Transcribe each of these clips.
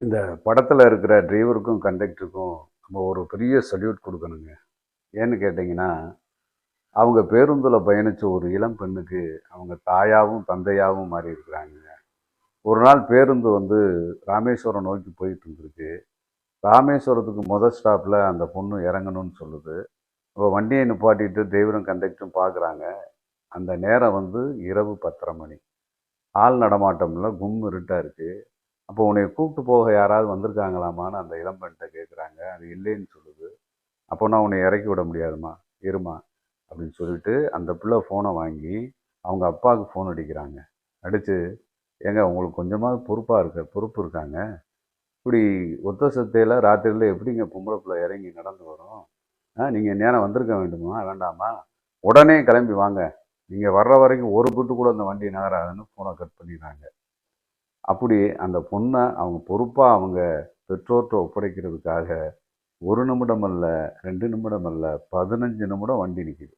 இந்த படத்துல இருக்கிற டிரைவருக்கும், கண்டக்டருக்கும் நம்ம ஒரு பெரிய சல்யூட் குடுக்கணுங்க. ஏன்னு கேட்டீங்கன்னா, அவங்க பேருந்துல பயணிச்ச ஒரு இளம் பெண்ணுக்கு அவங்க தாயாவும், தந்தையாவும் மாறியிருக்கிறாங்கங்க. ஒரு நாள் பேருந்து வந்து ராமேஸ்வரம் நோக்கி போயிட்டு இருந்திருக்கு. ராமேஸ்வரத்துக்கு ஸ்டாப்ல அந்த பொண்ணு இறங்கணும்னு சொல்லுது. அப்ப வண்டிய நிப்பாட்டிட்டு டிரைவரும், கண்டக்டரும் பார்க்குறாங்க. அந்த நேரம் வந்து இரவு 10:30 மணி. ஆள் நடமாட்டம் இல்ல, கும் இருட்டா இருக்கு. அப்போ உன்னைய கூப்பிட்டு போக யாராவது வந்திருக்காங்களாமான்னு அந்த இளம்பெண்ட்ட கேட்குறாங்க. அது இல்லைன்னு சொல்லுது. அப்போனா உன்னை இறக்கி விட முடியாதும்மா, இரும்மா அப்படின்னு சொல்லிட்டு அந்த பிள்ளை ஃபோனை வாங்கி அவங்க அப்பாவுக்கு ஃபோன் அடிக்கிறாங்க. அடித்து, ஏங்க உங்களுக்கு கொஞ்சமாவது பொறுப்பு இருக்காங்க. இப்படி ஒத்த சத்தையில் ராத்திரியில் எப்படிங்க பொம்பளை பிள்ளை இறங்கி நடந்து வரும்? நீங்கள் நேரம் வந்திருக்க வேண்டுமா வேண்டாமா? உடனே கிளம்பி வாங்க. நீங்கள் வர்ற வரைக்கும் ஒரு பிட்டு கூட அந்த வண்டி நகராதுன்னு ஃபோனை கட் பண்ணிடுறாங்க. அப்படி அந்த பொண்ணை அவங்க பொறுப்பாக அவங்க பெற்றோர்கிட்ட ஒப்படைக்கிறதுக்காக 1 நிமிடம் அல்ல, 2 நிமிடம் அல்ல, 15 நிமிடம் வண்டி நிக்குது.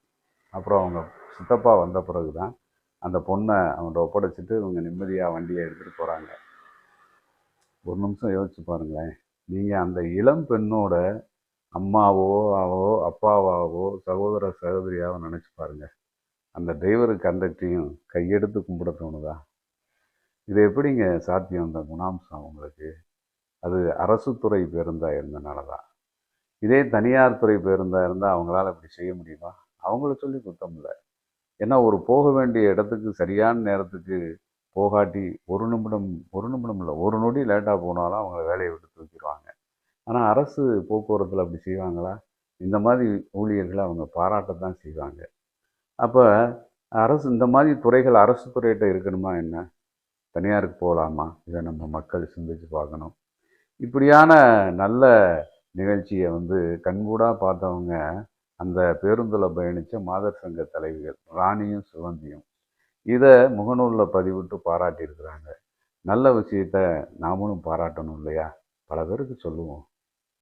அப்புறம் அவங்க சித்தப்பா வந்த பிறகு தான் அந்த பொண்ணை அவன்கிட்ட ஒப்படைச்சிட்டு இவங்க நிம்மதியா வண்டிய எடுத்துட்டு போறாங்க. ஒரு நிமிஷம் யோசிச்சு பாருங்களேன். நீங்க அந்த இளம் பெண்ணோட அம்மாவோ, அப்பாவாவோ, சகோதர, சகோதரியாவோ நினைச்சு பாருங்க. அந்த டிரைவரு, கண்டக்டரையும் கையெடுத்து கும்பிட தோணுதா? இது எப்படிங்க சாத்தியம் இந்த குணாம்சம் உங்களுக்கு? அது அரசு துறை பேருந்தா இருந்தனால தான். இதே தனியார் துறை பேருந்தா இருந்தா அவங்களால இப்படி செய்ய முடியுமா? அவங்கள சொல்லி குத்தம் இல்ல. ஏன்னா ஒரு போக வேண்டிய இடத்துக்கு சரியான நேரத்துக்கு போகாட்டி 1 நிமிடம் 1 நிமிடம் இல்ல, 1 நொடி லேட்டா போனாலும் அவங்கள வேலைய விட்டு தூக்கிருவாங்க. ஆனா அரசு போக்குவரத்துல அப்படி செய்வாங்களா? இந்த மாதிரி ஊழியர்கள அவங்க பாராட்டத்தான் செய்வாங்க. அப்ப அரசு இந்த மாதிரி துறைகள் அரசு துறையிட்ட இருக்கணுமா என்ன? தனியாருக்கு போகலாமா? இத நம்ம மக்கள் சிந்திச்சு பார்க்கணும். இப்படியான நல்ல நிகழ்ச்சிய வந்து கண்கூடா பார்த்தவங்க, அந்த பேருந்துல பயணிச்ச மாதர் சங்க தலைவிகள் ராணியும், சிவந்தியும். இத முகநூல்ல பதிவிட்டு பாராட்டியிருக்கிறாங்க. நல்ல விஷயத்த நாமளும் பாராட்டணும் இல்லையா? பல பேருக்கு சொல்லுவோம்.